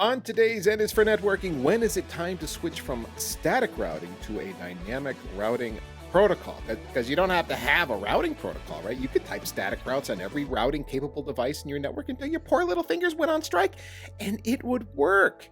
On today's N is for Networking, when is it time to switch from static routing to a dynamic routing protocol? Because you don't have to have a routing protocol, right? You could type static routes on every routing capable device in your network until your poor little fingers went on strike, and it would work.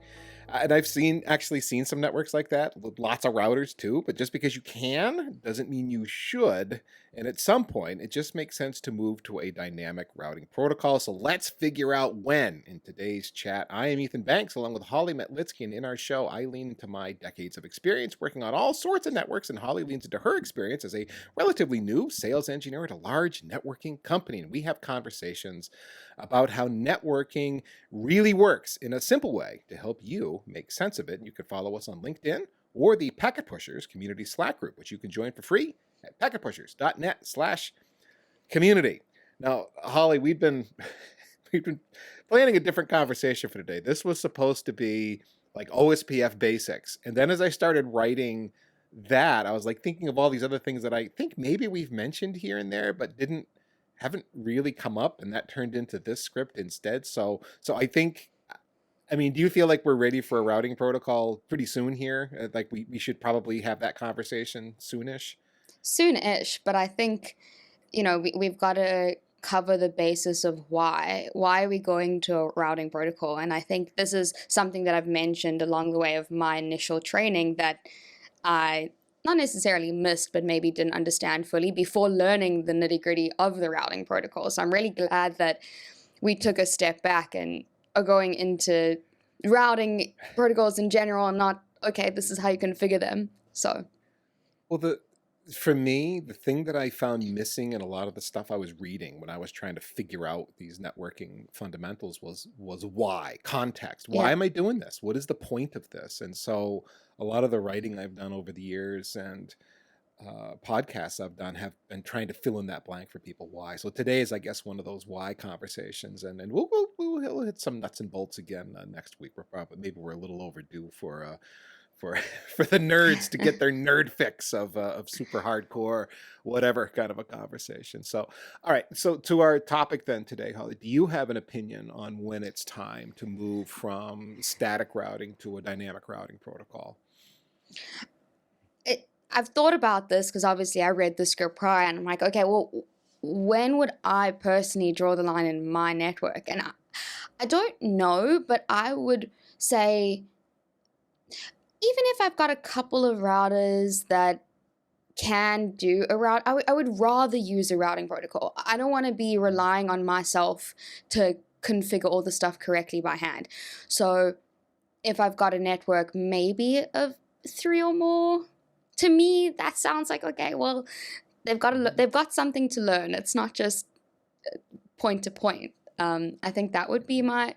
And I've actually seen some networks like that, with lots of routers too, but just because you can doesn't mean you should. And at some point, it just makes sense to move to a dynamic routing protocol. So let's figure out when in today's chat. I am Ethan Banks, along with Holly Metlitsky, and in our show, I lean into my decades of experience working on all sorts of networks, and Holly leans into her experience as a relatively new sales engineer at a large networking company. And we have conversations about how networking really works in a simple way to help you make sense of it. And you can follow us on LinkedIn or the Packet Pushers community Slack group, which you can join for free at packetpushers.net/community. Now, Holly, we've been planning a different conversation for today. This was supposed to be like OSPF basics. And then as I started writing that, I was like thinking of all these other things that I think maybe we've mentioned here and there, but haven't really come up, and that turned into this script instead. So I think, I mean, do you feel like we're ready for a routing protocol pretty soon here? Like we should probably have that conversation soonish? Soon-ish, but I think, we've got to cover the basis of why. Why are we going to a routing protocol? And I think this is something that I've mentioned along the way of my initial training that I not necessarily missed, but maybe didn't understand fully before learning the nitty-gritty of the routing protocol. So I'm really glad that we took a step back and are going into routing protocols in general and not, okay, this is how you configure them. So Well, for me, the thing that I found missing in a lot of the stuff I was reading when I was trying to figure out these networking fundamentals was why, context. Why yeah. am I doing this? What is the point of this? And so a lot of the writing I've done over the years and podcasts I've done have been trying to fill in that blank for people. Why? So today is, I guess, one of those why conversations, and we'll hit some nuts and bolts again next week. Maybe we're a little overdue for for the nerds to get their nerd fix of super hardcore, whatever kind of a conversation. So, all right. So to our topic then today, Holly, do you have an opinion on when it's time to move from static routing to a dynamic routing protocol? I've thought about this because obviously I read the script prior and I'm like, okay, well, when would I personally draw the line in my network? And I don't know, but I would say, even if I've got a couple of routers that can do a route, I would rather use a routing protocol. I don't want to be relying on myself to configure all the stuff correctly by hand. So if I've got a network maybe of 3 or more, to me that sounds like, okay, well, they've got something to learn. It's not just point to point. I think that would be my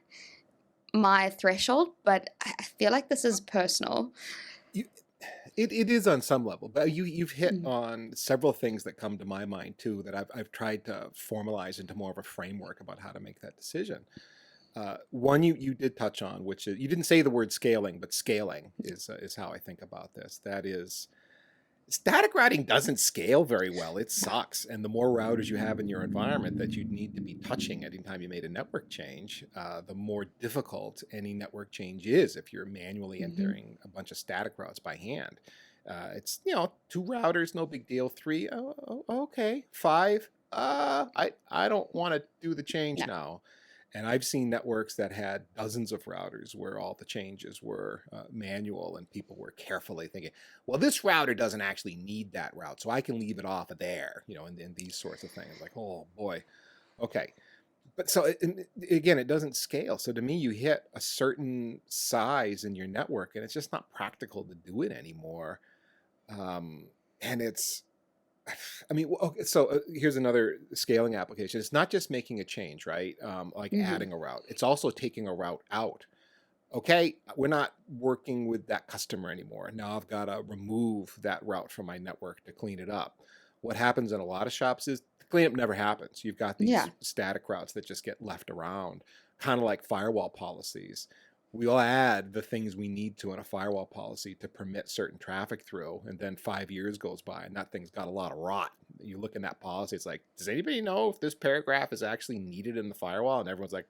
threshold, but I feel like this is personal. It is on some level, but you've hit Mm. on several things that come to my mind too that I've tried to formalize into more of a framework about how to make that decision. One you did touch on, which is, you didn't say the word scaling, but scaling is how I think about this. That is, static routing doesn't scale very well. It sucks. And the more routers you have in your environment that you need to be touching anytime you made a network change, the more difficult any network change is if you're manually entering a bunch of static routes by hand. It's, 2 routers, no big deal. 3, okay. 5, I don't want to do the change No. now. And I've seen networks that had dozens of routers where all the changes were manual, and people were carefully thinking, well, this router doesn't actually need that route, so I can leave it off of there, and these sorts of things. Like, oh boy, okay. But so again, it doesn't scale. So to me, you hit a certain size in your network, and it's just not practical to do it anymore. And it's, I mean, okay, so here's another scaling application. It's not just making a change, right? Like adding a route. It's also taking a route out. Okay, we're not working with that customer anymore. Now I've got to remove that route from my network to clean it up. What happens in a lot of shops is the cleanup never happens. You've got these Yeah. static routes that just get left around, kind of like firewall policies. We'll add the things we need to in a firewall policy to permit certain traffic through, and then 5 years goes by and that thing's got a lot of rot. You look in that policy, it's like, does anybody know if this paragraph is actually needed in the firewall? And everyone's like,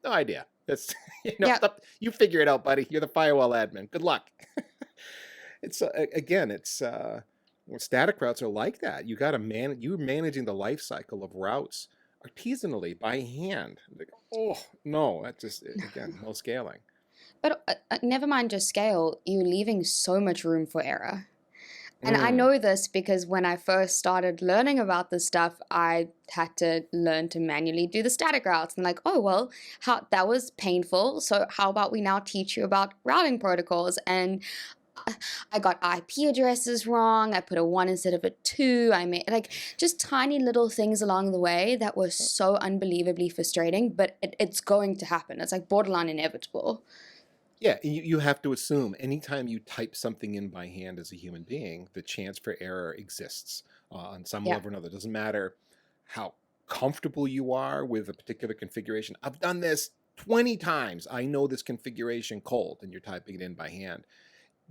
no idea. That's Yeah. you figure it out, buddy. You're the firewall admin. Good luck. It's again, it's well, static routes are like that. You got to you're managing the life cycle of routes artisanally by hand. Like, oh no, that just again, no scaling. But never mind just scale, you're leaving so much room for error. And I Mm. know this because when I first started learning about this stuff, I had to learn to manually do the static routes. And like, oh well, how that was painful. So how about we now teach you about routing protocols? And I got IP addresses wrong. I put a one instead of a two. I made like just tiny little things along the way that were so unbelievably frustrating, but it's going to happen. It's like borderline inevitable. Yeah, you have to assume anytime you type something in by hand as a human being, the chance for error exists on some Yeah. level or another. It doesn't matter how comfortable you are with a particular configuration. I've done this 20 times. I know this configuration cold, and you're typing it in by hand.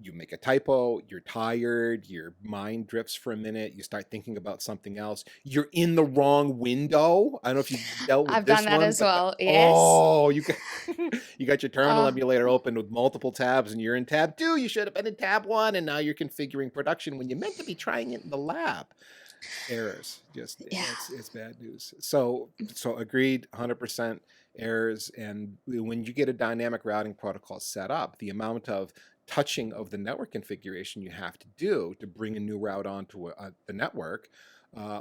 You make a typo, you're tired, your mind drifts for a minute, you start thinking about something else. You're in the wrong window. I don't know if you've dealt with I've done this that one, as but well. Yes. oh, you got you got your terminal Uh, emulator open with multiple tabs and you're in tab 2. You should have been in tab 1 and now you're configuring production when you meant to be trying it in the lab. Errors. Just yeah. it's bad news. So agreed 100% errors. And when you get a dynamic routing protocol set up, the amount of touching of the network configuration you have to do to bring a new route onto the network,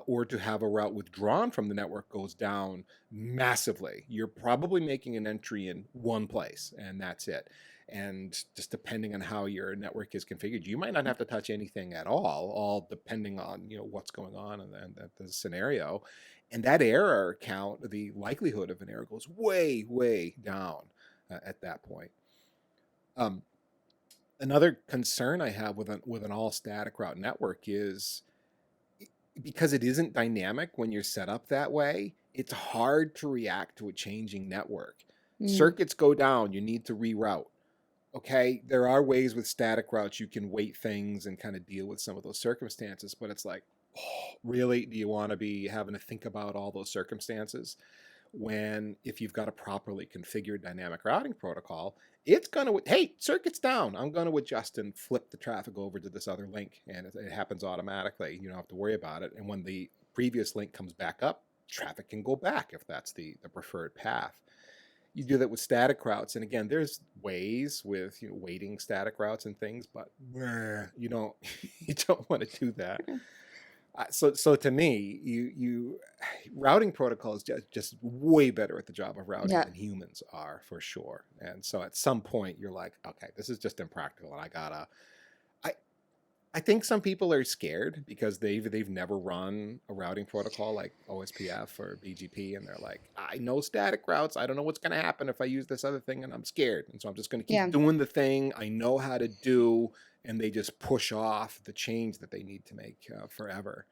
or to have a route withdrawn from the network goes down massively. You're probably making an entry in one place and that's it. And just depending on how your network is configured, you might not have to touch anything at all depending on what's going on and the scenario. And that error count, the likelihood of an error goes way, way down at that point. Um, Another concern I have with an all static route network is because it isn't dynamic when you're set up that way, it's hard to react to a changing network. Mm. Circuits go down, you need to reroute. Okay, there are ways with static routes you can weight things and kind of deal with some of those circumstances, but it's like, oh, really? Do you want to be having to think about all those circumstances? When if you've got a properly configured dynamic routing protocol, it's going to, hey, circuit's down. I'm going to adjust and flip the traffic over to this other link, and it happens automatically. You don't have to worry about it. And when the previous link comes back up, traffic can go back if that's the preferred path. You do that with static routes, and again, there's ways with weighting static routes and things, but you don't you don't want to do that. So to me, you routing protocol is just way better at the job of routing Yeah. than humans are for sure. And so at some point, you're like, okay, this is just impractical, and I I think some people are scared because they've never run a routing protocol like OSPF or BGP, and they're like, I know static routes. I don't know what's going to happen if I use this other thing, and I'm scared. And so I'm just going to keep Yeah. doing the thing I know how to do, and they just push off the change that they need to make forever.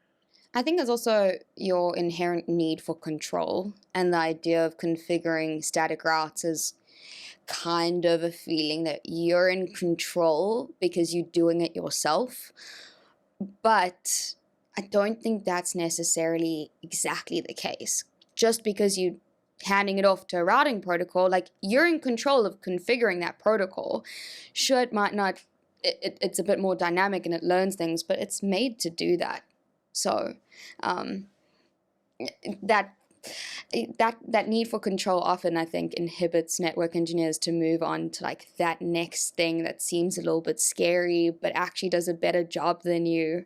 I think there's also your inherent need for control, and the idea of configuring static routes is kind of a feeling that you're in control because you're doing it yourself. But I don't think that's necessarily exactly the case. Just because you handing it off to a routing protocol, like you're in control of configuring that protocol. Sure, it might not, it's a bit more dynamic and it learns things, but it's made to do that. So um, that that need for control often, I think, inhibits network engineers to move on to like that next thing that seems a little bit scary but actually does a better job than you.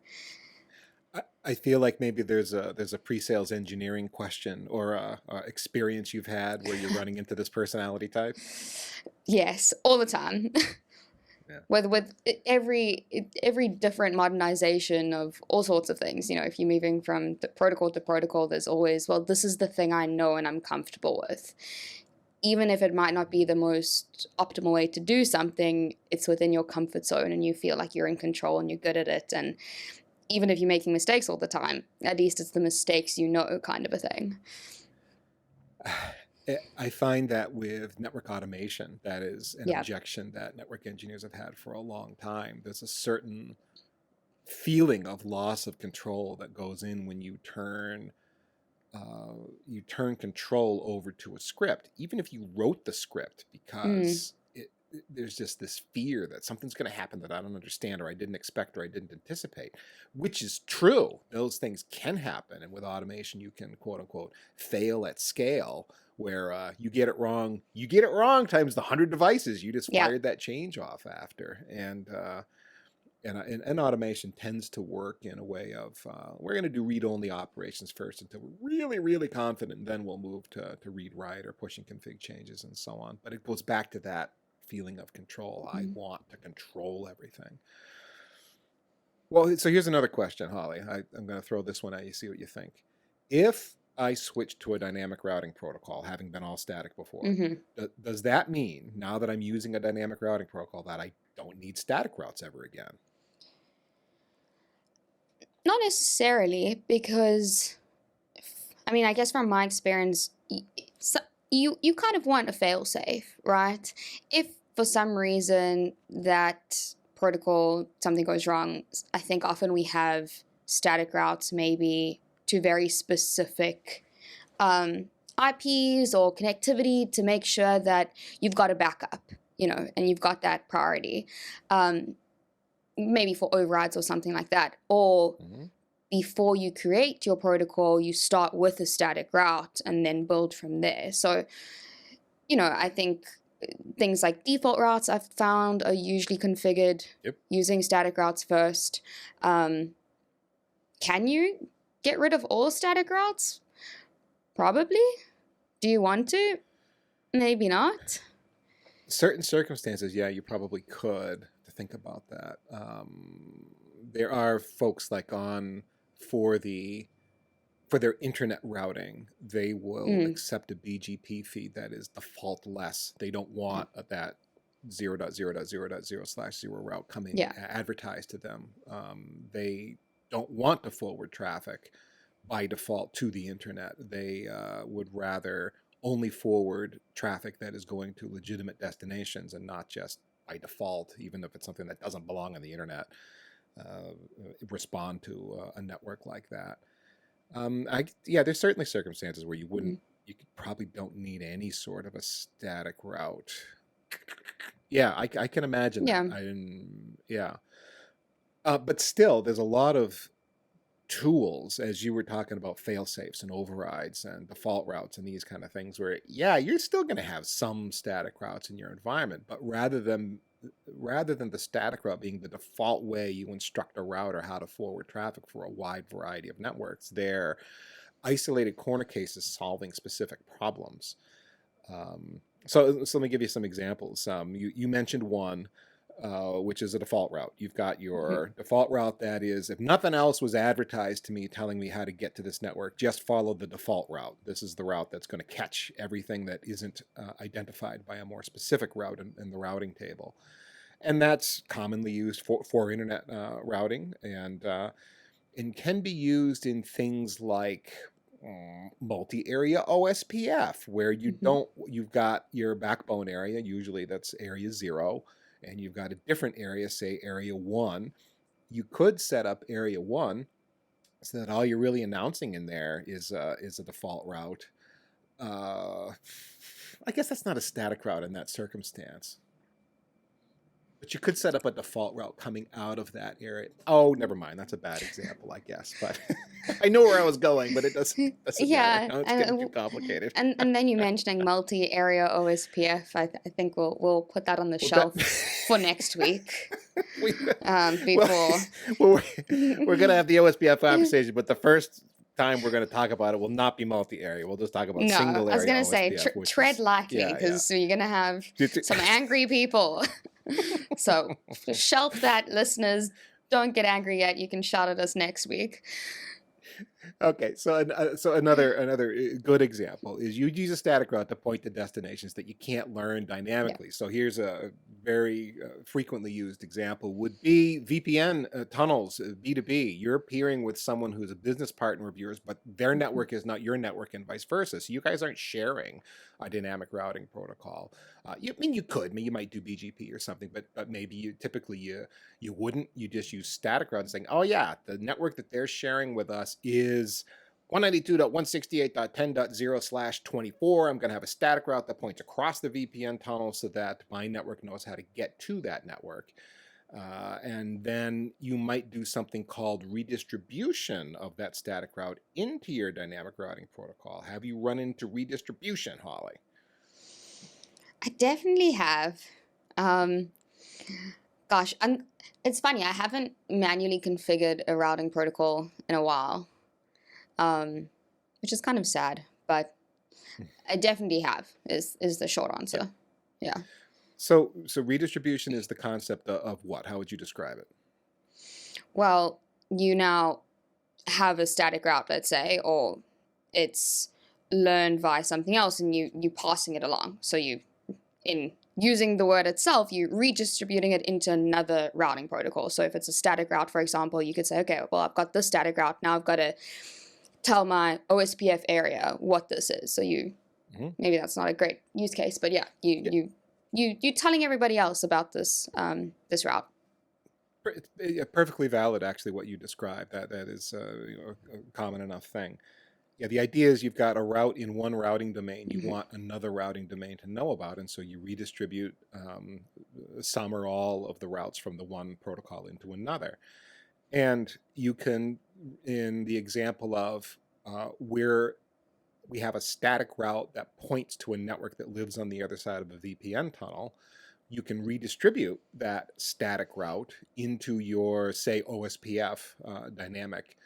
I feel like maybe there's a pre-sales engineering question or a experience you've had where you're running into this personality type. Yes, all the time. Yeah. With every different modernization of all sorts of things, if you're moving from the protocol to protocol, there's always, well, this is the thing I know and I'm comfortable with. Even if it might not be the most optimal way to do something, it's within your comfort zone and you feel like you're in control and you're good at it. And even if you're making mistakes all the time, at least it's the mistakes kind of a thing. I find that with network automation, that is an Yeah. objection that network engineers have had for a long time. There's a certain feeling of loss of control that goes in when you turn you turn control over to a script, even if you wrote the script, because there's just this fear that something's going to happen that I don't understand or I didn't expect or I didn't anticipate, which is true. Those things can happen. And with automation, you can, quote unquote, fail at scale, where you get it wrong. You get it wrong times the 100 devices you just Yeah. fired that change off after. And automation tends to work in a way of, we're going to do read-only operations first until we're really, really confident, and then we'll move to read-write or pushing config changes and so on. But it goes back to that feeling of control. I want to control everything. Well, so here's another question, Holly. I'm going to throw this one at you, see what you think. If I switch to a dynamic routing protocol, having been all static before, does that mean, now that I'm using a dynamic routing protocol, that I don't need static routes ever again? Not necessarily, because, I mean, I guess from my experience, you kind of want a fail-safe, right? If for some reason that protocol, something goes wrong, I think often we have static routes maybe to very specific IPs or connectivity to make sure that you've got a backup, and you've got that priority. Maybe for overrides or something like that. Or before you create your protocol, you start with a static route and then build from there. So, I think things like default routes I've found are usually configured using static routes first. Can you get rid of all static routes? Probably. Do you want to? Maybe not. Certain circumstances, yeah, you probably could, to think about that. There are folks like for their internet routing, they will accept a BGP feed that is default-less. They don't want that 0.0.0.0/0 route coming advertised to them. They don't want to forward traffic by default to the internet. They would rather only forward traffic that is going to legitimate destinations and not just by default, even if it's something that doesn't belong on the internet, respond to a network like that. There's certainly circumstances where you probably don't need any sort of a static route. Yeah, I can imagine that. But still, there's a lot of tools, as you were talking about, fail-safes and overrides and default routes and these kind of things, where you're still going to have some static routes in your environment, but rather than the static route being the default way you instruct a router how to forward traffic for a wide variety of networks, they're isolated corner cases solving specific problems. So let me give you some examples. You mentioned one, which is a default route. You've got your default route that is, if nothing else was advertised to me telling me how to get to this network, just follow the default route. This is the route that's going to catch everything that isn't identified by a more specific route in the routing table. And that's commonly used for internet routing, and can be used in things like multi-area OSPF, where you've got your backbone area, usually that's area 0, and you've got a different area, say area 1. You could set up area 1 so that all you're really announcing in there is a default route. I guess that's not a static route in that circumstance. But you could set up a default route coming out of that area. Oh, never mind. That's a bad example, I guess. But I know where I was going, but it doesn't matter. No, it's getting too complicated. And then you mentioning multi-area OSPF. I think we'll put that on the shelf for next week. Before we're gonna have the OSPF conversation, but the first time we're going to talk about it will not be multi-area. We'll just talk about single area. I was going to say OSPF, tread lightly, because you're going to have some angry people. So shelf that, listeners. Don't get angry yet. You can shout at us next week. Okay, so another good example is you use a static route to point to destinations that you can't learn dynamically. So here's a very frequently used example would be VPN tunnels, B2B. You're peering with someone who's a business partner of yours, but their network is not your network and vice versa. So you guys aren't sharing a dynamic routing protocol. You could. I mean, you might do BGP or something, but maybe you wouldn't. You just use static routing, saying, oh yeah, the network that they're sharing with us is 192.168.10.0/24. I'm going to have a static route that points across the VPN tunnel so that my network knows how to get to that network. And then you might do something called redistribution of that static route into your dynamic routing protocol. Have you run into redistribution, Holly? I definitely have. Um, Gosh, it's funny. I haven't manually configured a routing protocol in a while, um, which is kind of sad, but I definitely have, is the short answer. Yeah. So redistribution is the concept of what? How would you describe it? Well, you now have a static route, let's say, or it's learned via something else, and you passing it along. So in using the word itself, you redistributing it into another routing protocol. So if it's a static route, for example, you could say, okay, well, I've got this static route. Now I've got to tell my OSPF area what this is. So maybe that's not a great use case, but yeah, you telling everybody else about this this route. Perfectly valid, actually, what you described. That is a common enough thing. Yeah, the idea is you've got a route in one routing domain you want another routing domain to know about, and so you redistribute some or all of the routes from the one protocol into another. And you can, in the example of where we have a static route that points to a network that lives on the other side of a VPN tunnel, you can redistribute that static route into your, say, OSPF dynamic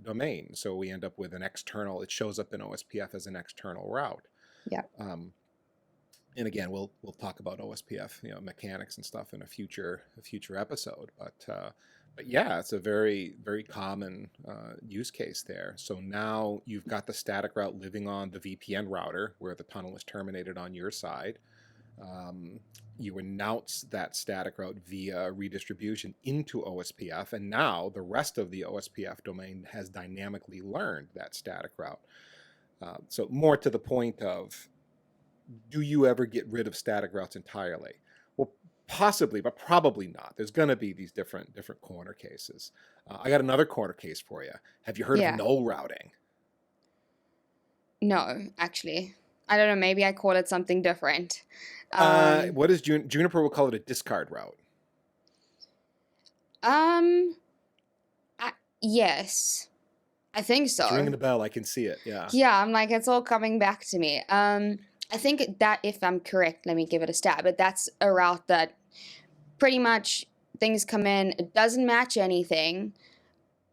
domain. So we end up with an external, it shows up in OSPF as an external route. Yeah. And again, we'll talk about OSPF, mechanics and stuff in a future episode. But yeah, it's a very, very common use case there. So now you've got the static route living on the VPN router where the tunnel is terminated on your side. You announce that static route via redistribution into OSPF, and now the rest of the OSPF domain has dynamically learned that static route. So more to the point of, do you ever get rid of static routes entirely? Well, possibly, but probably not. There's going to be these different corner cases. I got another corner case for you. Have you heard of null routing? No, actually. I don't know. Maybe I call it something different. What is Juniper will call it a discard route. Yes, I think so. It's ringing the bell. I can see it. Yeah. Yeah, I'm like, it's all coming back to me. I think that, if I'm correct, let me give it a stab, but that's a route that pretty much things come in, it doesn't match anything,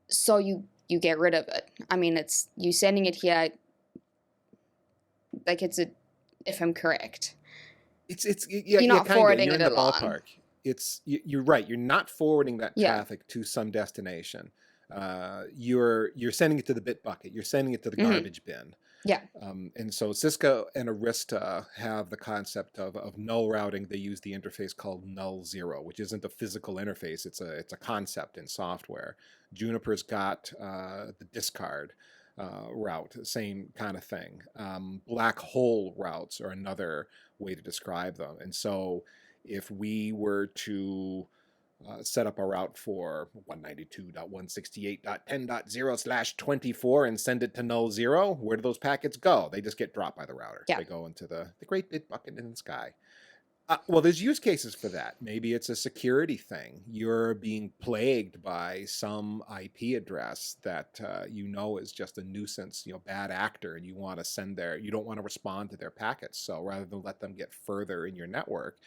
so you get rid of it. I mean, it's you sending it here, like if I'm correct. You're not forwarding it in the along. ballpark. You're right. You're not forwarding that traffic to some destination. You're sending it to the bit bucket. You're sending it to the garbage bin. Yeah. And so Cisco and Arista have the concept of null routing. They use the interface called null zero, which isn't a physical interface. It's a concept in software. Juniper's got the discard route, same kind of thing. Black hole routes are another way to describe them. And so if we were to set up a route for 192.168.10.0/24 and send it to null zero, where do those packets go? They just get dropped by the router. Yeah. They go into the great big bucket in the sky. Well, there's use cases for that. Maybe it's a security thing. You're being plagued by some IP address that is just a nuisance, bad actor, and you want to you don't want to respond to their packets. So rather than let them get further in your network,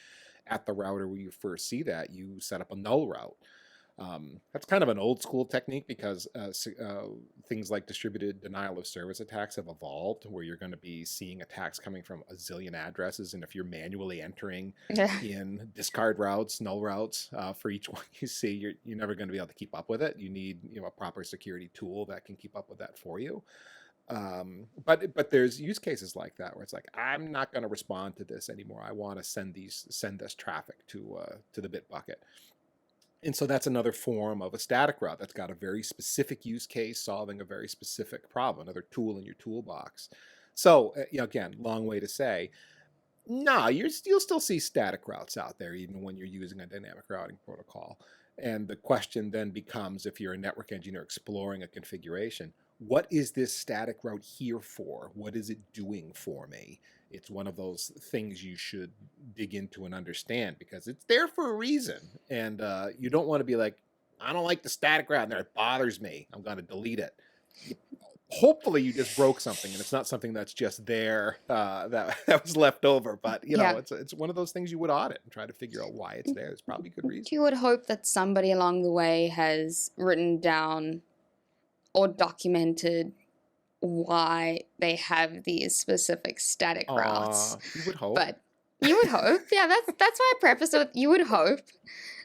at the router where you first see that, you set up a null route. That's kind of an old school technique because things like distributed denial of service attacks have evolved, where you're going to be seeing attacks coming from a zillion addresses, and if you're manually entering in discard routes, null routes for each one you see, you're never going to be able to keep up with it. You need a proper security tool that can keep up with that for you. But there's use cases like that where it's like, I'm not going to respond to this anymore. I want to send this traffic to the bit bucket. And so that's another form of a static route that's got a very specific use case solving a very specific problem, another tool in your toolbox. So again, long way to say, no, you'll still see static routes out there even when you're using a dynamic routing protocol. And the question then becomes, if you're a network engineer exploring a configuration, what is this static route here for? What is it doing for me? It's one of those things you should dig into and understand because it's there for a reason. And you don't want to be like, I don't like the static route in there. It bothers me. I'm going to delete it. Hopefully you just broke something and it's not something that's just there that was left over. But, Yeah. it's one of those things you would audit and try to figure out why it's there. There's probably good reason. You would hope that somebody along the way has written down or documented why they have these specific static routes. You would hope. But you would hope. Yeah, that's why I prefaced it with you would hope.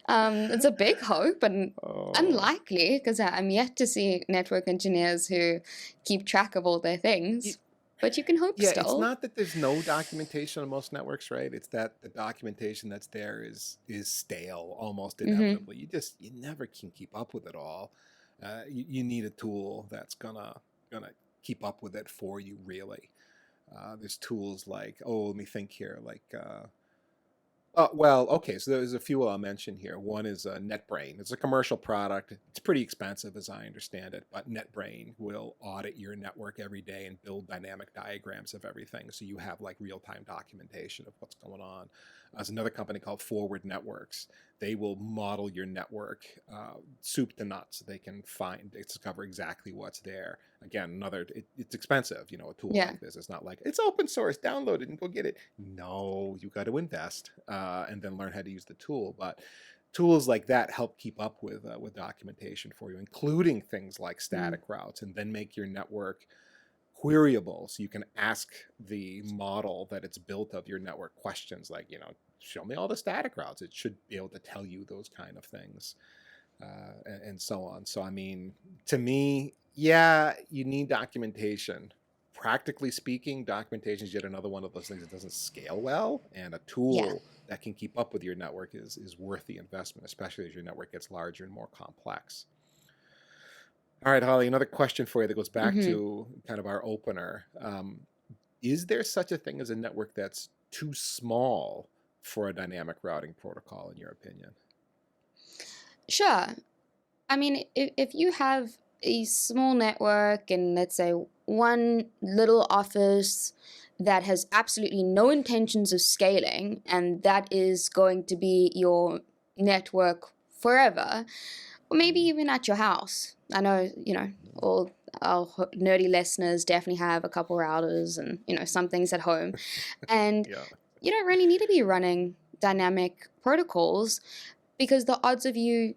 It's a big hope and unlikely because I'm yet to see network engineers who keep track of all their things. But you can hope Yeah, still. it's not that there's no documentation on most networks, right? It's that the documentation that's there is stale almost inevitably. You never can keep up with it all. You need a tool that's gonna keep up with it for you, really. There's tools like, let me think here, like well, okay, so there's a few I'll mention here. One is NetBrain. It's a commercial product. It's pretty expensive as I understand it, but NetBrain will audit your network every day and build dynamic diagrams of everything. So you have like real-time documentation of what's going on. There's another company called Forward Networks. They will model your network soup to nuts. They can discover exactly what's there. Again, it's expensive, a tool like this. It's not like, it's open source, download it and go get it. No, you got to invest and then learn how to use the tool. But tools like that help keep up with documentation for you, including things like static routes, and then make your network queryable so you can ask the model that it's built of your network questions like, show me all the static routes. It should be able to tell you those kind of things and so on. So, I mean, to me, yeah, you need documentation. Practically speaking, documentation is yet another one of those things that doesn't scale well, and a tool that can keep up with your network is worth the investment, especially as your network gets larger and more complex. All right, Holly, another question for you that goes back to kind of our opener. Is there such a thing as a network that's too small for a dynamic routing protocol, in your opinion? Sure. I mean, if you have a small network and let's say one little office that has absolutely no intentions of scaling, and that is going to be your network forever, or maybe even at your house. I know, all our nerdy listeners definitely have a couple routers and, some things at home. And you don't really need to be running dynamic protocols because the odds of you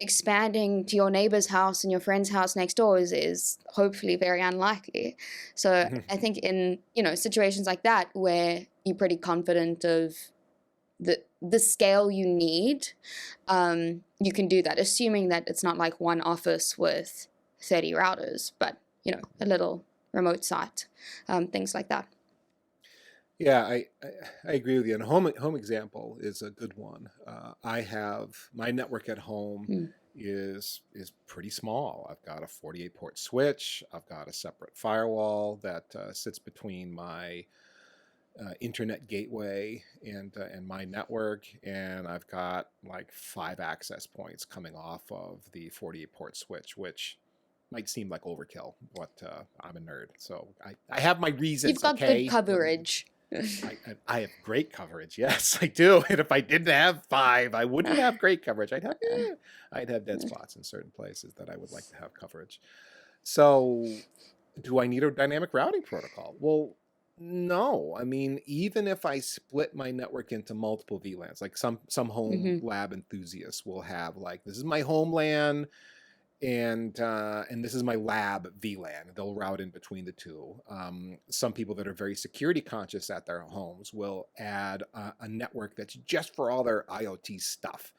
expanding to your neighbor's house and your friend's house next door is hopefully very unlikely. So I think in, situations like that where you're pretty confident of the scale you need, you can do that, assuming that it's not like one office with 30 routers, but, a little remote site, things like that. Yeah, I agree with you. And home example is a good one. I have my network at home is pretty small. I've got a 48 port switch. I've got a separate firewall that sits between my internet gateway and my network, and I've got like 5 access points coming off of the 48 port switch, which might seem like overkill, but I'm a nerd, so I have my reasons. You've got good coverage. I have great coverage. Yes, I do. And if I didn't have 5, I wouldn't have great coverage. I'd have dead spots in certain places that I would like to have coverage. So, do I need a dynamic routing protocol? Well, no. I mean, even if I split my network into multiple VLANs, like some home lab enthusiasts will have, like, this is my home LAN, and this is my lab VLAN. They'll route in between the two. Some people that are very security conscious at their homes will add a network that's just for all their IoT stuff.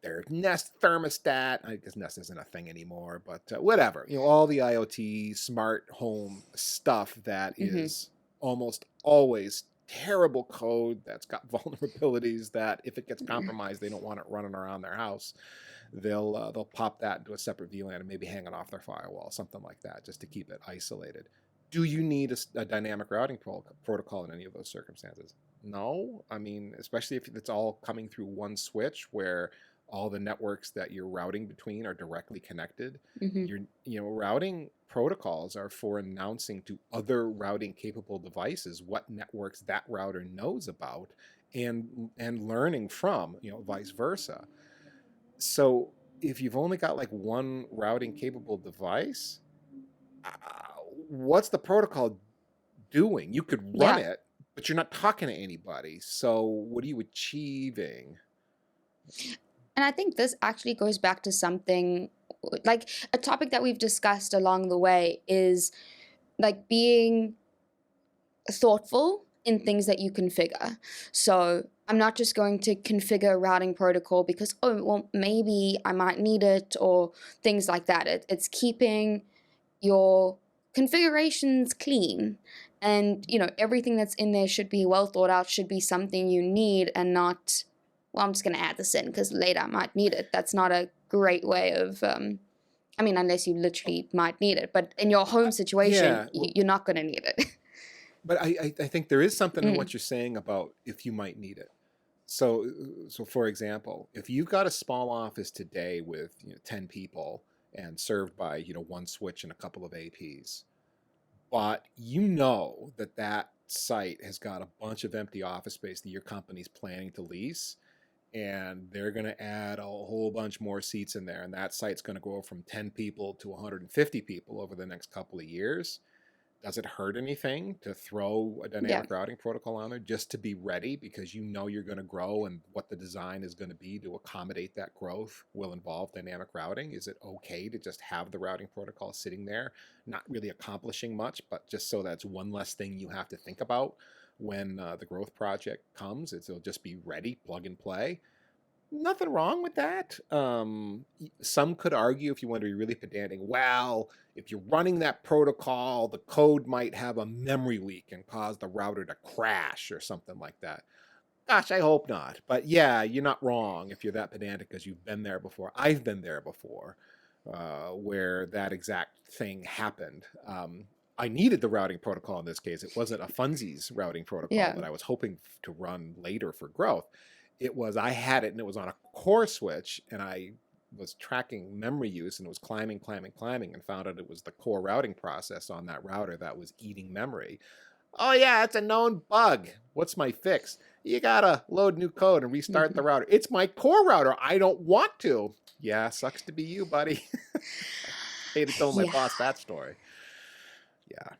Their Nest thermostat, I guess Nest isn't a thing anymore, but whatever. All the IoT smart home stuff that is almost always terrible code that's got vulnerabilities that if it gets compromised, they don't want it running around their house. They'll pop that into a separate VLAN and maybe hang it off their firewall, something like that, just to keep it isolated. Do you need a dynamic routing protocol in any of those circumstances? No. I mean, especially if it's all coming through one switch where all the networks that you're routing between are directly connected. Hmm. Routing protocols are for announcing to other routing capable devices what networks that router knows about, and learning from, vice versa. So if you've only got like one routing capable device, uh, what's the protocol doing? You could run Yeah. it, but you're not talking to anybody. So what are you achieving? And I think this actually goes back to something like a topic that we've discussed along the way is like being thoughtful in things that you configure. So I'm not just going to configure a routing protocol because, oh, well, maybe I might need it or things like that. It's keeping your configurations clean. And, everything that's in there should be well thought out, should be something you need and not, well, I'm just going to add this in because later I might need it. That's not a great way of, I mean, unless you literally might need it. But in your home situation, Yeah, well, you're not going to need it. but I think there is something in Mm, what you're saying about if you might need it. So for example, if you've got a small office today with 10 people and served by one switch and a couple of APs, but that site has got a bunch of empty office space that your company's planning to lease, and they're going to add a whole bunch more seats in there, and that site's going to go from 10 people to 150 people over the next couple of years. Does it hurt anything to throw a yeah. dynamic routing protocol on there just to be ready, because you're going to grow, and what the design is going to be to accommodate that growth will involve dynamic routing? Is it okay to just have the routing protocol sitting there, not really accomplishing much, but just so that's one less thing you have to think about when the growth project comes? It'll just be ready, plug and play. Nothing wrong with that. Some could argue, if you want to be really pedantic, well, if you're running that protocol, the code might have a memory leak and cause the router to crash or something like that. Gosh, I hope not. But yeah, you're not wrong if you're that pedantic, because you've been there before. I've been there before, where that exact thing happened. I needed the routing protocol in this case. It wasn't a funsies routing protocol Yeah. that I was hoping to run later for growth. It was, I had it and it was on a core switch, and I was tracking memory use, and it was climbing, and found out it was the core routing process on that router that was eating memory. Oh yeah, it's a known bug. What's my fix? You gotta load new code and restart the Hmm. router. It's my core router. I don't want to. Yeah, sucks to be you, buddy. Hate to tell my Yeah. boss that story. Yeah.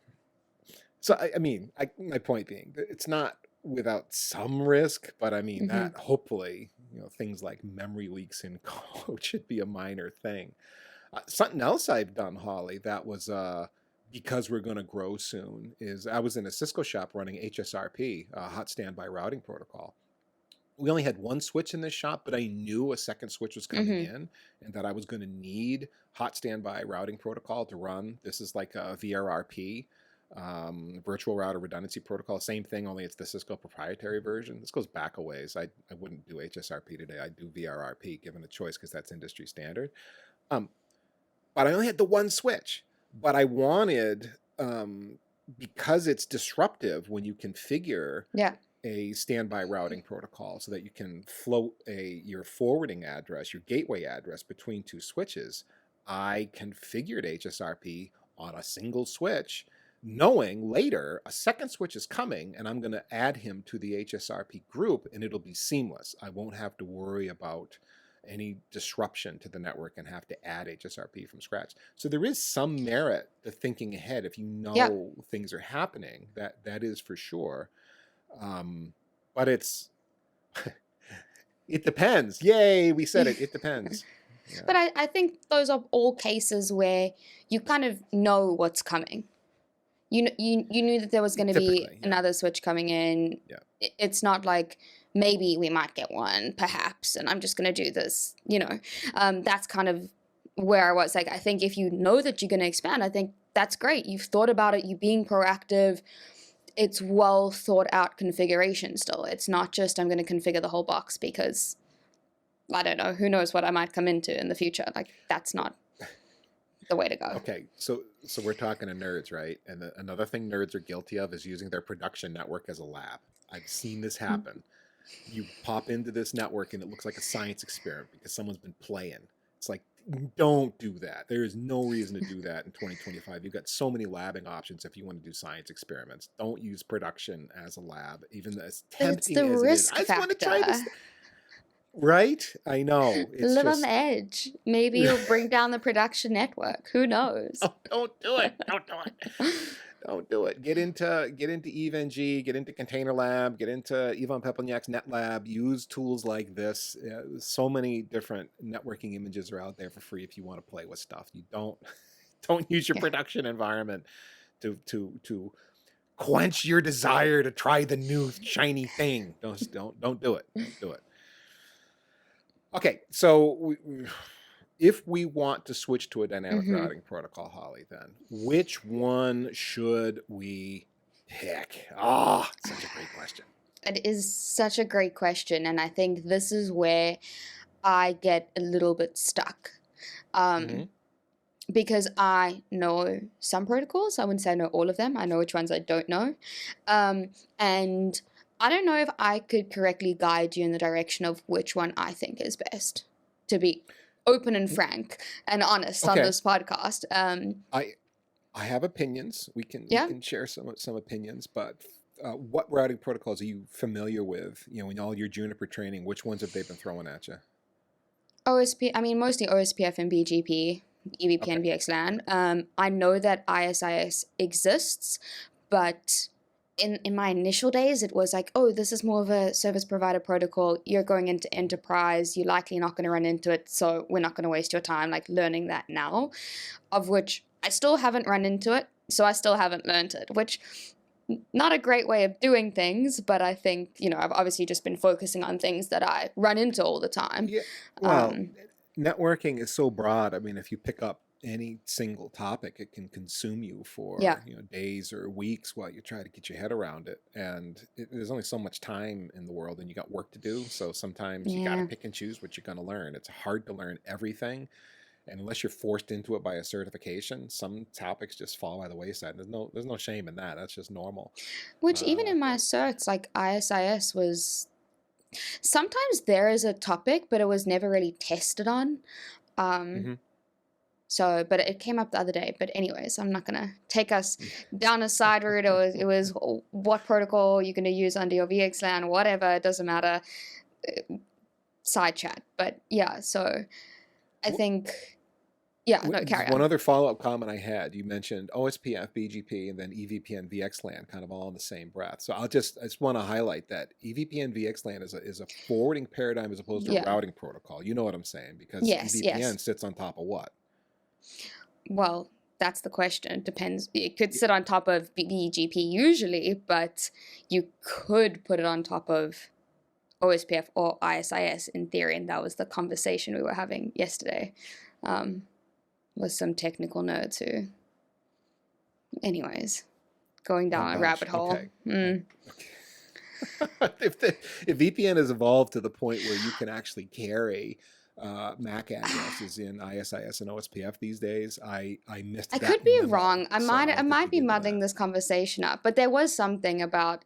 So I mean, my point being, it's not without some risk, but I mean Hmm. that hopefully, things like memory leaks in code should be a minor thing. Something else I've done, Holly, that was because we're going to grow soon, is I was in a Cisco shop running HSRP, hot standby routing protocol. We only had one switch in this shop, but I knew a second switch was coming Hmm. in, and that I was going to need hot standby routing protocol to run. This is like a VRRP, virtual router redundancy protocol. Same thing, only it's the Cisco proprietary version. This goes back a ways. I wouldn't do HSRP today. I'd do VRRP given a choice, because that's industry standard. Um, but I only had the one switch. But I wanted, because it's disruptive when you configure Yeah. a standby routing protocol so that you can float your forwarding address, your gateway address between two switches. I configured HSRP on a single switch, knowing later a second switch is coming, and I'm going to add him to the HSRP group, and it'll be seamless. I won't have to worry about any disruption to the network and have to add HSRP from scratch. So there is some merit to thinking ahead if you Yeah. know things are happening. That is for sure. But it depends. Yay, we said it. It depends. Yeah. But I think those are all cases where you kind of know what's coming. You knew that there was going to be Typically, yeah. another switch coming in. Yeah. It's not like maybe we might get one, perhaps, and I'm just going to do this. That's kind of where I was. Like, I think if you know that you're going to expand, I think that's great. You've thought about it. You're being proactive. It's well thought out configuration still. It's not just I'm going to configure the whole box because I don't know, who knows what I might come into in the future. Like, that's not the way to go. Okay, so we're talking to nerds, right? And another thing nerds are guilty of is using their production network as a lab. I've seen this happen. You pop into this network and it looks like a science experiment because someone's been playing. It's like, don't do that. There is no reason to do that in 2025. You've got so many labbing options if you want to do science experiments. Don't use production as a lab, even as But it's tempting the as it is. risk I just want to try this. factor. Right? I know. It's Live on the just, edge. Maybe you'll bring down the production network. Who knows? don't do it. Don't do it. Don't do it. Get into EVNG, get into Container Lab, get into Ivan Pepelniak's NetLab. Use tools like this. So many different networking images are out there for free if you want to play with stuff. You don't use your Yeah. production environment to quench your desire to try the new shiny thing. Don't do it. Don't do it. Okay, so if we want to switch to a dynamic Mhm. routing protocol, Holly, then which one should we pick? Ah, such a great question. It is such a great question, and I think this is where I get a little bit stuck. Mhm. Because I know some protocols. I wouldn't say I know all of them. I know which ones I don't know. And I don't know if I could correctly guide you in the direction of which one I think is best, to be open and frank and honest on Okay, this podcast. I have opinions. We Yeah. can share some opinions, but what routing protocols are you familiar with? You know, in all your Juniper training, which ones have they been throwing at you? I mean, mostly OSPF and BGP, EVP Okay. and VXLAN. I know that ISIS exists, but in my initial days, it was like, oh, this is more of a service provider protocol. You're going into enterprise. You're likely not going to run into it, so we're not going to waste your time like learning that now, of which I still haven't run into it, so I still haven't learned it, which not a great way of doing things, but I think, I've obviously just been focusing on things that I run into all the time. Yeah. Well, Um, networking is so broad. I mean, if you pick up any single topic, it can consume you yeah, for, days or weeks while you try to get your head around it. And there's only so much time in the world and you got work to do. So sometimes you got to yeah. pick and choose what you're going to learn. It's hard to learn everything. And unless you're forced into it by a certification, some topics just fall by the wayside. There's no shame in that. That's just normal. Which even in my But certs, like ISIS was sometimes there is a topic, but it was never really tested on. Um, mhm. so, but it came up the other day. But anyways, I'm not gonna take us down a side route. It was what protocol you're gonna use under your VXLAN, whatever. It doesn't matter. Side chat, but yeah. So I think, yeah. No, carry One on. other follow-up comment I had, you mentioned OSPF, BGP, and then EVPN, VXLAN, kind of all in the same breath. So I just want to highlight that EVPN, VXLAN is a forwarding paradigm as opposed to a Yeah. routing protocol. You know what I'm saying? Because Yes. EVPN Yes. sits on top of what? Well, that's the question. Depends. It could Y- sit on top of BGP usually, but you could put it on top of OSPF or ISIS in theory, and that was the conversation we were having yesterday with some technical nerds who, anyways, going Oh down a gosh. rabbit hole. Okay. If VPN has evolved to the point where you can actually carry MAC addresses in ISIS and OSPF these days, I missed I that could be memo. wrong. I So might I'll I have to might dig be into muddling that. this conversation up, but there was something about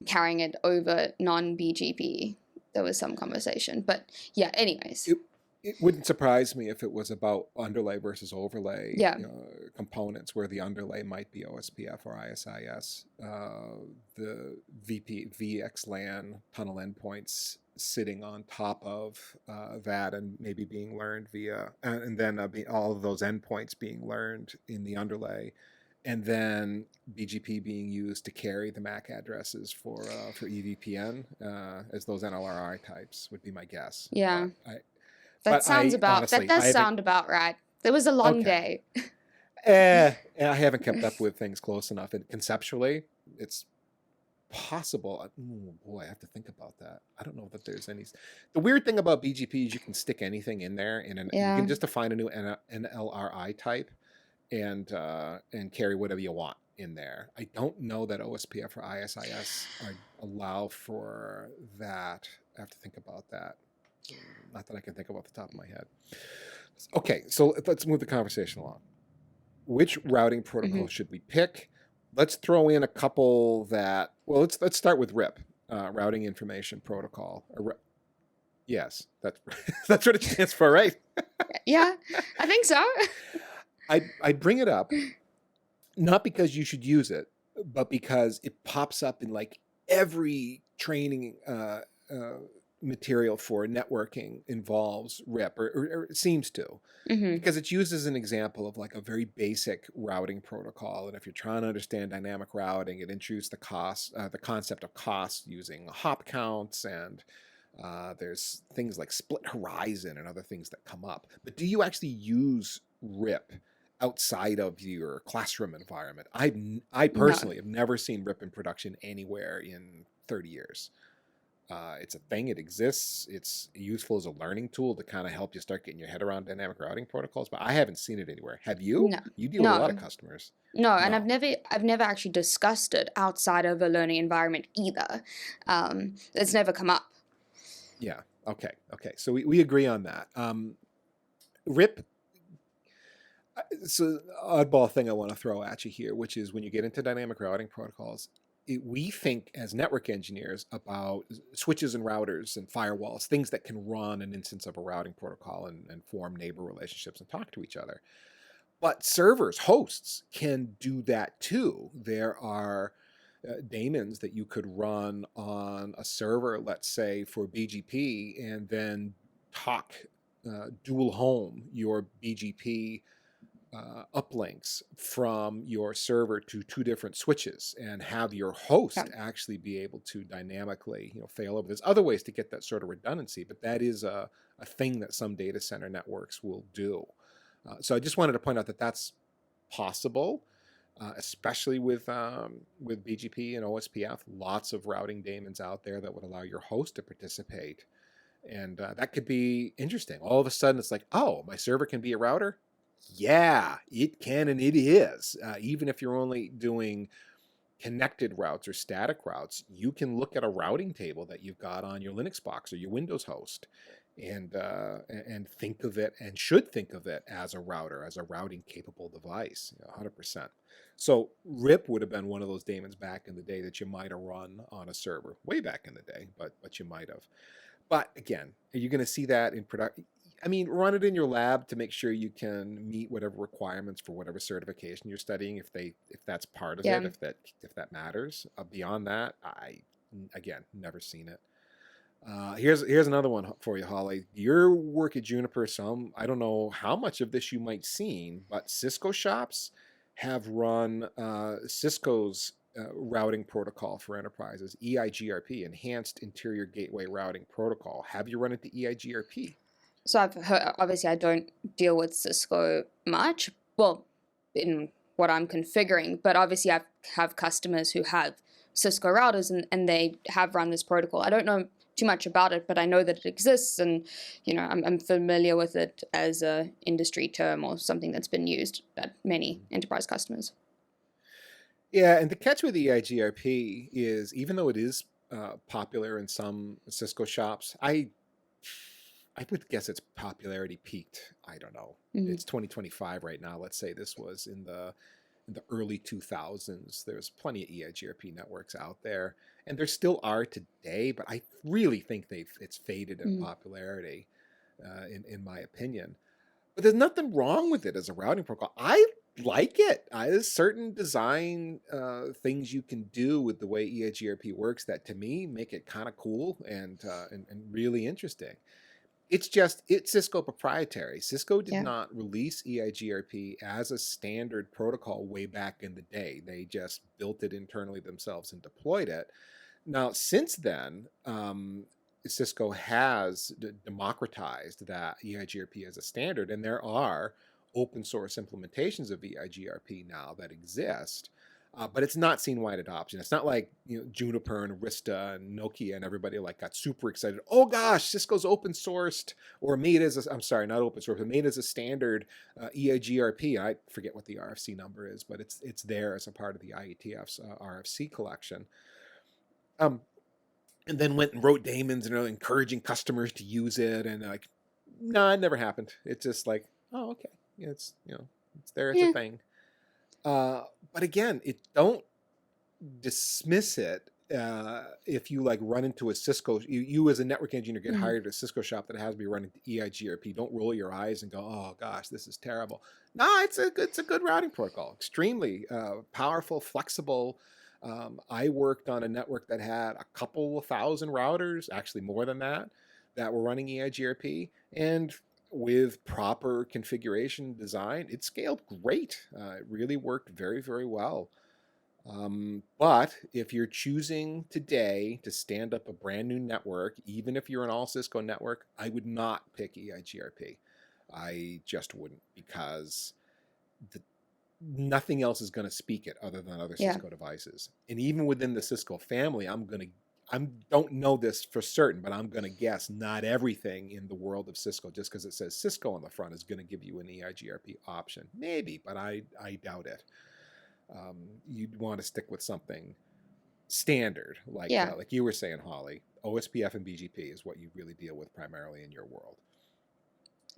carrying it over non-BGP. There was some conversation, but yeah. Anyways, It wouldn't surprise me if it was about underlay versus overlay yeah, components, where the underlay might be OSPF or ISIS. The VXLAN tunnel endpoints sitting on top of that and maybe being learned via, and then all of those endpoints being learned in the underlay. And then BGP being used to carry the MAC addresses for EVPN as those NLRI types would be my guess. yeah. But I That honestly, I does haven't. sound about right. It was a long Okay. day. I haven't kept up with things close enough. And conceptually, it's possible. Oh boy, I have to think about that. I don't know that there's any. The weird thing about BGP is you can stick anything in there, you Yeah. can just define a new NLRI type and carry whatever you want in there. I don't know that OSPF or ISIS allow for that. I have to think about that. Not that I can think of off the top of my head. Okay, so let's move the conversation along. Which routing protocol Mhm. should we pick? Let's throw in a couple that. Well, let's start with RIP. routing information protocol. Yes, that's that's what it stands for, right? Yeah, I think so. I'd bring it up not because you should use it, but because it pops up in like every training material for networking involves RIP, or it seems to, Hmm. because it's used as an example of like a very basic routing protocol. And if you're trying to understand dynamic routing, it introduced the concept of cost using hop counts, and there's things like split horizon and other things that come up. But do you actually use RIP outside of your classroom environment? I No, personally have never seen RIP in production anywhere in 30 years. It's a thing. It exists. It's useful as a learning tool to kind of help you start getting your head around dynamic routing protocols. But I haven't seen it anywhere. Have you? no, You deal with a lot of no, customers. no, and No. I've never actually discussed it outside of a learning environment either. It's never come up. Yeah. Okay. Okay. So we agree on that. RIP. So oddball thing I want to throw at you here, which is when you get into dynamic routing protocols, we think as network engineers about switches and routers and firewalls, things that can run an instance of a routing protocol and form neighbor relationships and talk to each other. But servers, hosts can do that too. There are daemons that you could run on a server, let's say for BGP, and then talk dual home your BGP uplinks from your server to two different switches, and have your Yeah. host actually be able to dynamically, fail over. There's other ways to get that sort of redundancy, but that is a thing that some data center networks will do. So I just wanted to point out that that's possible, especially with BGP and OSPF. Lots of routing daemons out there that would allow your host to participate, and that could be interesting. All of a sudden, it's like, oh, my server can be a router. Yeah, it can, and it is. Even if you're only doing connected routes or static routes, you can look at a routing table that you've got on your Linux box or your Windows host, and think of it, and should think of it, as a router, as a routing capable device. 100%. So RIP would have been one of those daemons back in the day that you might have run on a server, way back in the day, but you might have. But again, are you going to see that in production? I mean, run it in your lab to make sure you can meet whatever requirements for whatever certification you're studying, if that's part of it, Yeah. if that matters. Beyond that, I, again, never seen it. Here's another one for you, Holly. Your work at Juniper, I don't know how much of this you might seen, but Cisco shops have run Cisco's routing protocol for enterprises, EIGRP, Enhanced Interior Gateway Routing Protocol. Have you run into EIGRP? So I've heard, obviously I don't deal with Cisco much, well, in what I'm configuring, but obviously I have customers who have Cisco routers, and they have run this protocol. I don't know too much about it, but I know that it exists, and I'm familiar with it as a industry term or something that's been used at many enterprise customers. Yeah, and the catch with EIGRP is, even though it is popular in some Cisco shops, I would guess its popularity peaked. I don't know. Mhm. It's 2025 right now. Let's say this was in the early 2000s. There's plenty of EIGRP networks out there, and there still are today. But I really think it's faded in Mhm. popularity, in my opinion. But there's nothing wrong with it as a routing protocol. I like it. There's certain design things you can do with the way EIGRP works that, to me, make it kind of cool and really interesting. It's Cisco proprietary. Cisco did Yeah. not release EIGRP as a standard protocol way back in the day. They just built it internally themselves and deployed it. Now, since then, Cisco has democratized that EIGRP as a standard, and there are open source implementations of EIGRP now that exist. But it's not seen wide adoption. It's not like Juniper and Arista and Nokia and everybody like got super excited. Oh gosh, Cisco's open sourced, or made as I'm sorry, not open source, but made as a standard EIGRP. I forget what the RFC number is, but it's there as a part of the IETF's RFC collection. And then went and wrote daemons and encouraging customers to use it, and like, no, it never happened. It's just like, oh, okay, it's it's there, it's a Yeah. thing. But again, don't dismiss it if you like run into a Cisco, you as a network engineer get Mhm. hired at a Cisco shop that has to be running EIGRP, don't roll your eyes and go, oh gosh, this is terrible. No, it's a good routing protocol, extremely powerful, flexible. I worked on a network that had a couple of thousand routers, actually more than that were running EIGRP, and with proper configuration design, it scaled great. It really worked very, very well. But if you're choosing today to stand up a brand new network, even if you're an all Cisco network, I would not pick EIGRP. I just wouldn't, because the, nothing else is going to speak it other than other Yeah. Cisco devices. And even within the Cisco family, I don't know this for certain, but I'm going to guess not everything in the world of Cisco, just because it says Cisco on the front, is going to give you an EIGRP option. Maybe, but I doubt it. You'd want to stick with something standard, Yeah. like you were saying, Holly. OSPF and BGP is what you really deal with primarily in your world.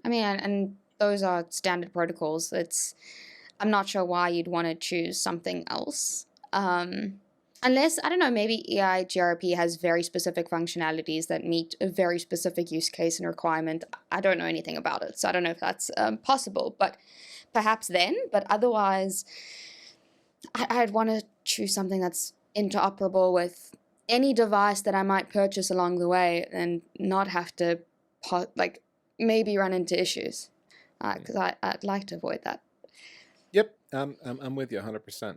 I mean, and those are standard protocols. I'm not sure why you'd want to choose something else. Unless, I don't know, maybe EIGRP has very specific functionalities that meet a very specific use case and requirement. I don't know anything about it, so I don't know if that's possible, but perhaps then. But otherwise, I'd want to choose something that's interoperable with any device that I might purchase along the way and not have to, like, maybe run into issues. Because I'd like to avoid that. Yep, I'm with you 100%.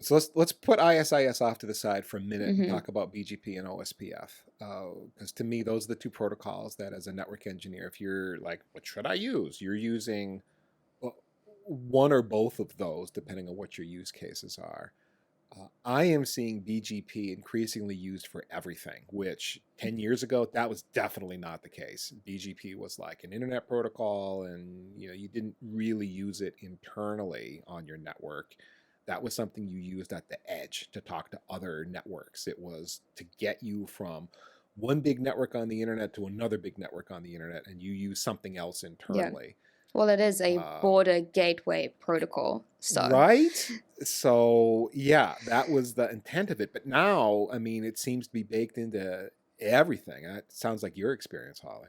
So let's put ISIS off to the side for a minute and Mm-hmm. talk about BGP and OSPF. Because to me, those are the two protocols that, as a network engineer, if you're like, what should I use? You're using one or both of those, depending on what your use cases are. I am seeing BGP increasingly used for everything, which 10 years ago, that was definitely not the case. BGP was like an internet protocol, and you didn't really use it internally on your network. That was something you used at the edge to talk to other networks. It was to get you from one big network on the internet to another big network on the internet, and you use something else Yeah. internally. Well, it is a Uh, border gateway protocol, so Right? So, yeah, that was the intent of it. But now, I mean, it seems to be baked into everything. It sounds like your experience, Holly.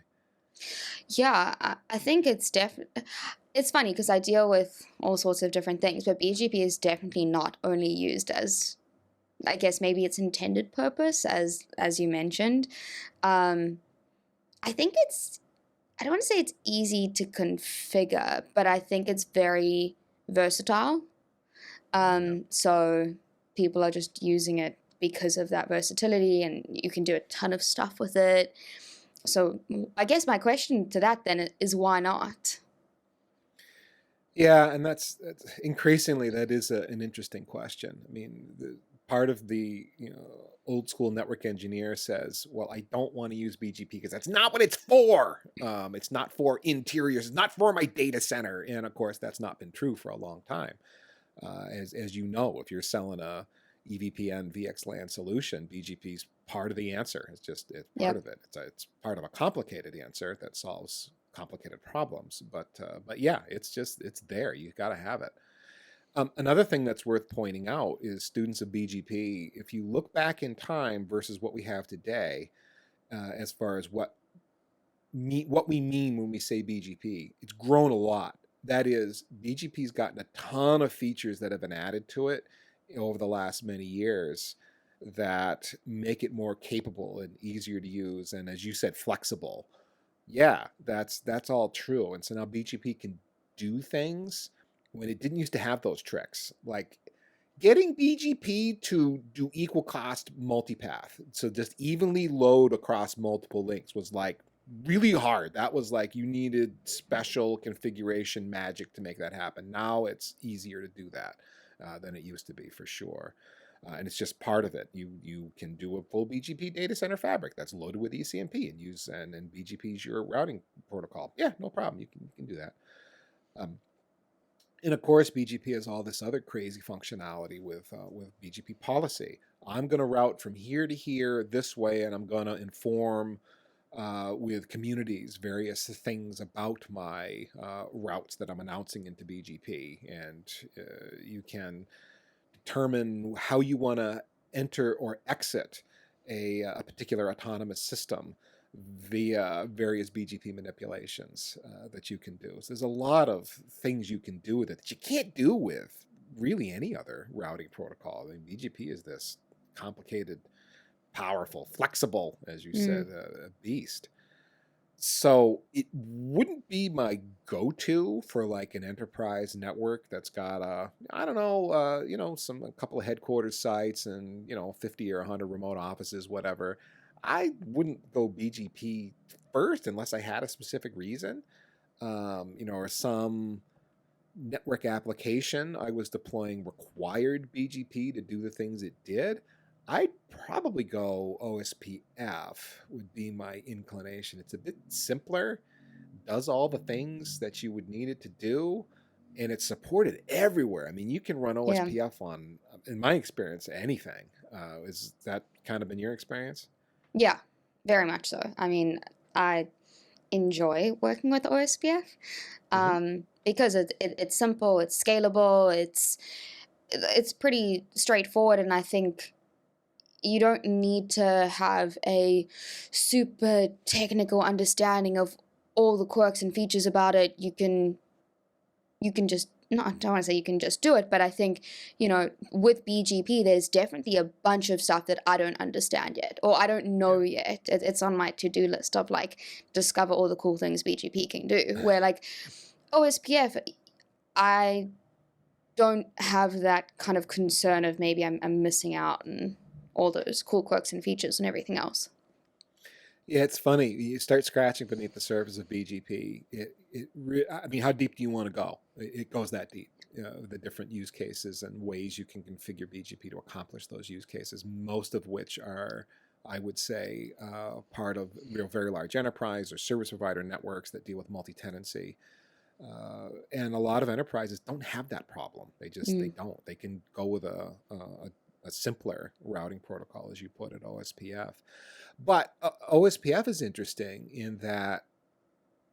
yeah, I think it's funny because I deal with all sorts of different things, but BGP is definitely not only used as, I guess maybe its intended purpose, as you mentioned. Um, I think I don't want to say it's easy to configure, but I think it's very versatile. Yeah. So people are just using it because of that versatility, and you can do a ton of stuff with it. So I guess my question to that then is why not? Yeah, and that's increasingly that is an interesting question. I mean, part of the old school network engineer says, "Well, I don't want to use BGP because that's not what it's for. It's not for interiors. It's not for my data center." And of course, that's not been true for a long time. As you know, if you're selling a EVPN VXLAN solution, BGP is part of the answer. It's part Yep. of it. It's part of a complicated answer that solves complicated problems. But yeah, it's there. You got to have it. Another thing that's worth pointing out is students of BGP. If you look back in time versus what we have today, as far as what we mean when we say BGP, it's grown a lot. That is, BGP's gotten a ton of features that have been added to it over the last many years that make it more capable and easier to use, and as you said, flexible. Yeah, that's all true. And so now BGP can do things when it didn't used to have those tricks. Like getting BGP to do equal cost multipath, so just evenly load across multiple links, was like really hard. That was like you needed special configuration magic to make that happen. Now it's easier to do that than it used to be, for sure. And it's just part of it. You can do a full BGP data center fabric that's loaded with ECMP and BGP is your routing protocol. Yeah, no problem. You can do that. Um, and of course, BGP has all this other crazy functionality with BGP policy. I'm going to route from here to here this way, and I'm going to inform with communities various things about my routes that I'm announcing into BGP. And you can determine how you want to enter or exit a particular autonomous system via various BGP manipulations that you can do. So there's a lot of things you can do with it that you can't do with really any other routing protocol. I mean, BGP is this complicated, powerful, flexible, as you said, Mm. beast. So it wouldn't be my go-to for like an enterprise network that's got I don't know, a couple of headquarters sites and 50 or 100 remote offices, whatever. I wouldn't go BGP first unless I had a specific reason, or some network application I was deploying required BGP to do the things it did. I'd probably go OSPF would be my inclination. It's a bit simpler, does all the things that you would need it to do, and it's supported everywhere. I mean, you can run Yeah. OSPF on, in my experience, anything. Is that kind of been your experience? Yeah, very much so. I mean, I enjoy working with OSPF Hmm. because it's simple, it's scalable, it's pretty straightforward, and I think you don't need to have a super technical understanding of all the quirks and features about it. You can just, no, I don't want to say you can just do it, but I think, with BGP, there's definitely a bunch of stuff that I don't understand yet, or I don't know yet. It's on my to-do list of like, discover all the cool things BGP can do. Where like OSPF, I don't have that kind of concern of maybe I'm missing out on all those cool quirks and features and everything else. Yeah, it's funny. You start scratching beneath the surface of BGP. I mean, how deep do you want to go? It goes that deep. The different use cases and ways you can configure BGP to accomplish those use cases, most of which are, I would say, part of very large enterprise or service provider networks that deal with multi-tenancy. And a lot of enterprises don't have that problem. They Mm. don't. They can go with a simpler routing protocol, as you put it, OSPF. But OSPF is interesting in that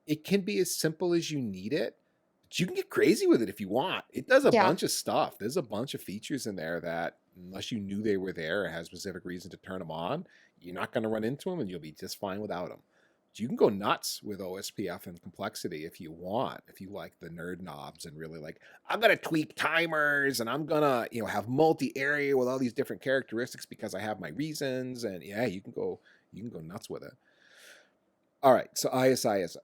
it can be as simple as you need it, but you can get crazy with it if you want. It does a Yeah. bunch of stuff. There's a bunch of features in there that, unless you knew they were there or had a specific reason to turn them on, you're not going to run into them and you'll be just fine without them. You can go nuts with OSPF and complexity if you want, if you like the nerd knobs and really like, I'm going to tweak timers and I'm going to, have multi-area with all these different characteristics because I have my reasons. And yeah, you can go nuts with it. All right, so ISIS,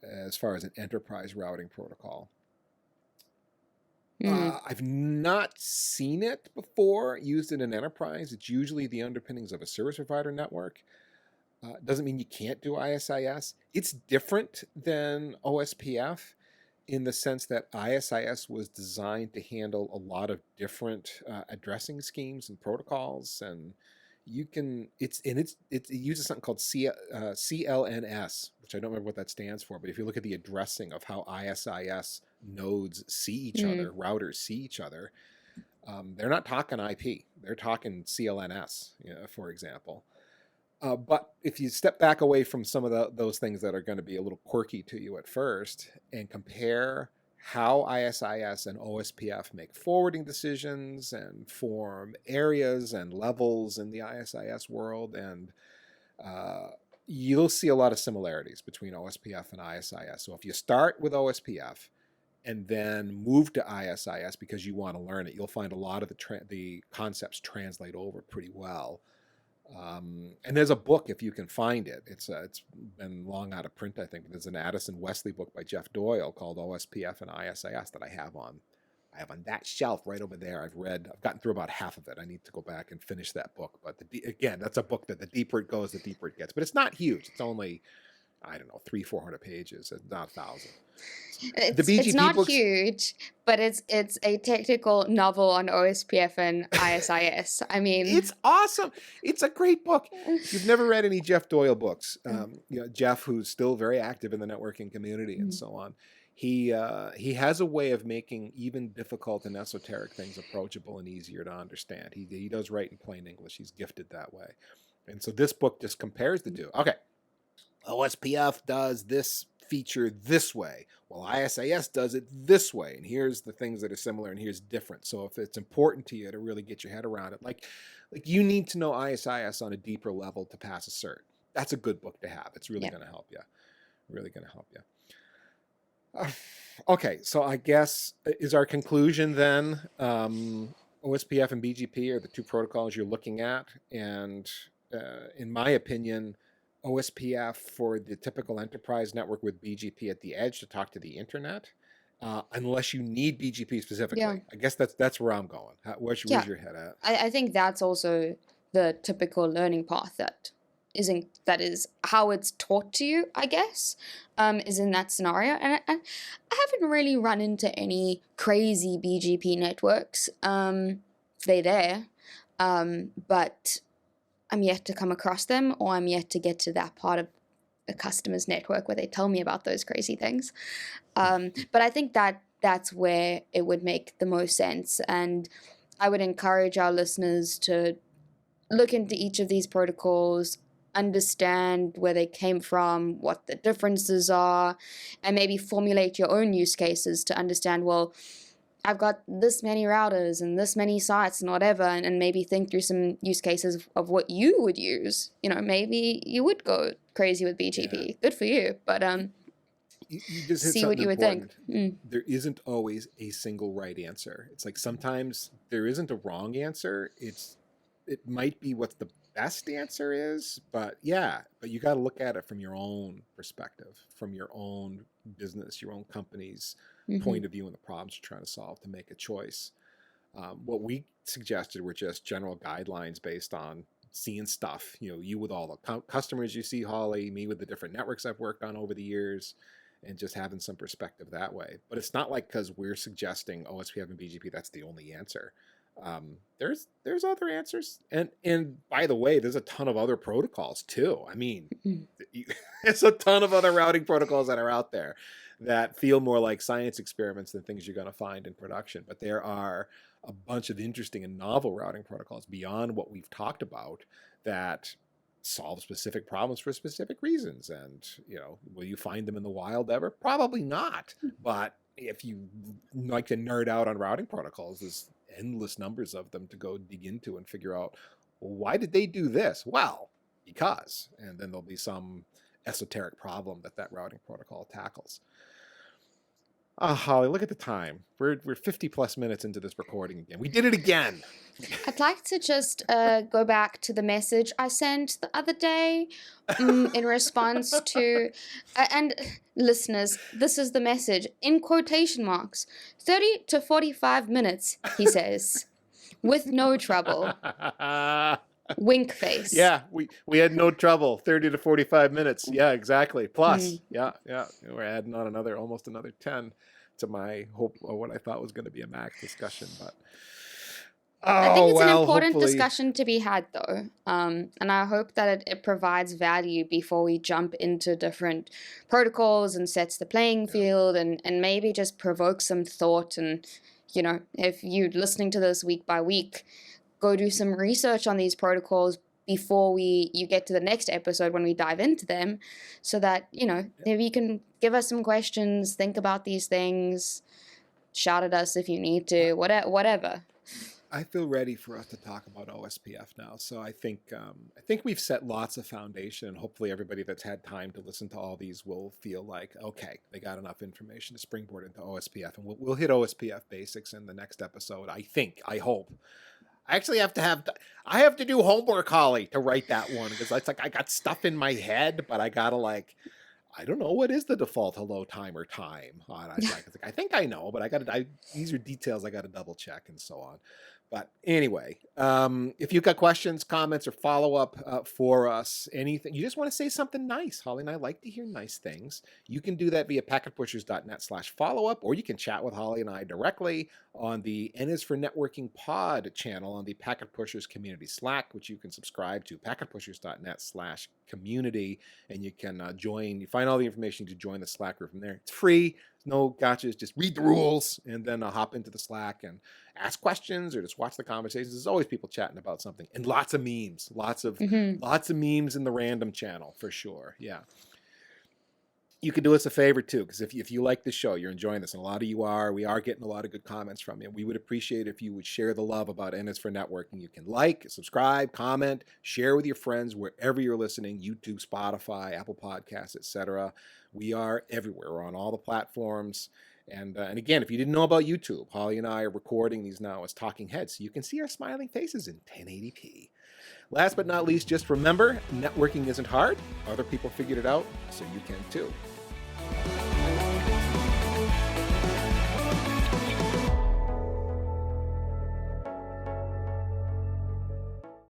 as far as an enterprise routing protocol, Mm. I've not seen it before used in an enterprise. It's usually the underpinnings of a service provider network. Doesn't mean you can't do ISIS. It's different than OSPF in the sense that ISIS was designed to handle a lot of different addressing schemes and protocols, and it uses something called CLNS, which I don't remember what that stands for, but if you look at the addressing of how ISIS nodes see each Mm. other, routers see each other, they're not talking IP, they're talking CLNS, for example. But if you step back away from some of those things that are going to be a little quirky to you at first and compare how ISIS and OSPF make forwarding decisions and form areas and levels in the ISIS world, and you'll see a lot of similarities between OSPF and ISIS. So if you start with OSPF and then move to ISIS because you want to learn it, you'll find a lot of the concepts translate over pretty well. And there's a book if you can find it. It's been long out of print, I think. There's an Addison Wesley book by Jeff Doyle called OSPF and ISIS that I have on that shelf right over there. I've gotten through about half of it. I need to go back and finish that book. But again, that's a book that the deeper it goes, the deeper it gets. But it's not huge. It's only, I don't know, 300-400 pages. It's not 1,000. The It's BGP not books. huge, but it's a technical novel on OSPF and ISIS. I mean, It's awesome. It's a great book. If you've never read any Jeff Doyle books, Jeff, who's still very active in the networking community and so on, he has a way of making even difficult and esoteric things approachable and easier to understand. He does write in plain English. He's gifted that way. And so this book just compares the two. Okay, OSPF does this feature this way. Well, ISIS does it this way, and here's the things that are similar, and here's different. So if it's important to you to really get your head around it, like you need to know ISIS on a deeper level to pass a cert. That's a good book to have. It's really going to help you. Really going to help you. Okay, so I guess is our conclusion then OSPF and BGP are the two protocols you're looking at, and in my opinion, OSPF for the typical enterprise network with BGP at the edge to talk to the internet, unless you need BGP specifically. Yeah. I guess that's where I'm going. Where's your head at? I think that's also the typical learning path that is how it's taught to you, I guess, is in that scenario. And I haven't really run into any crazy BGP networks. They're there, but I'm yet to come across them, or I'm yet to get to that part of a customer's network where they tell me about those crazy things. But I think that's where it would make the most sense. And I would encourage our listeners to look into each of these protocols, understand where they came from, what the differences are, and maybe formulate your own use cases to understand, well, I've got this many routers and this many sites and whatever, and maybe think through some use cases of what you would use. Maybe you would go crazy with BGP. Yeah. Good for you, but you just hit see what you would think. There isn't always a single right answer. It's like sometimes there isn't a wrong answer. It might be what the best answer is, but you got to look at it from your own perspective, from your own business, your own company's point of view and the problems you're trying to solve to make a choice. What we suggested were just general guidelines based on seeing stuff, you with all the customers you see, Holly, me with the different networks I've worked on over the years, and just having some perspective that way. But it's not like because we're suggesting OSPF and BGP, that's the only answer. There's other answers, and by the way, there's a ton of other protocols too. I mean, it's a ton of other routing protocols that are out there that feel more like science experiments than things you're going to find in production. But there are a bunch of interesting and novel routing protocols beyond what we've talked about that solve specific problems for specific reasons. And will you find them in the wild ever? Probably not. But if you like to nerd out on routing protocols, there's endless numbers of them to go dig into and figure out, well, why did they do this? Well, because. And then there'll be some esoteric problem that routing protocol tackles. Holly, look at the time. We're 50 plus minutes into this recording again. We did it again. I'd like to just go back to the message I sent the other day in response to, and listeners, this is the message, in quotation marks, 30 to 45 minutes, he says, with no trouble. Wink face. Yeah, we had no trouble. 30 to 45 minutes. Yeah, exactly. Plus, yeah. We're adding on almost another 10 to my hope of what I thought was going to be a max discussion. But I think it's an important discussion to be had, though. And I hope that it provides value before we jump into different protocols and sets the playing field and maybe just provoke some thought. And, if you're listening to this week by week, go do some research on these protocols before you get to the next episode when we dive into them, so that, maybe you can give us some questions, think about these things, shout at us if you need to, whatever. I feel ready for us to talk about OSPF now. So I think we've set lots of foundation, and hopefully everybody that's had time to listen to all these will feel like, okay, they got enough information to springboard into OSPF, and we'll hit OSPF basics in the next episode. I hope. I actually have to do homework, Holly, to write that one, because it's like I got stuff in my head, but I gotta I don't know, what is the default hello timer time? I think I know, but these are details I got to double check and so on. But anyway, if you've got questions, comments, or follow-up for us, anything, you just want to say something nice. Holly and I like to hear nice things. You can do that via packetpushers.net/follow-up, or you can chat with Holly and I directly on the N is for Networking Pod channel on the Packet Pushers Community Slack, which you can subscribe to, packetpushers.net/community, and you can join. You find all the information to join the Slack group from there. It's free. No gotchas, just read the rules and then hop into the Slack and ask questions or just watch the conversations. There's always people chatting about something, and lots of memes, lots of memes in the random channel for sure. Yeah. you can do us a favor too, because if you like the show, you're enjoying this, and a lot of you are, we are getting a lot of good comments from you. We would appreciate if you would share the love about N is for Networking. You can like, subscribe, comment, share with your friends wherever you're listening, YouTube, Spotify, Apple Podcasts, etc. We are everywhere. We're on all the platforms. And again, if you didn't know about YouTube, Holly and I are recording these now as talking heads, so you can see our smiling faces in 1080p. Last but not least, just remember, networking isn't hard. Other people figured it out, so you can too.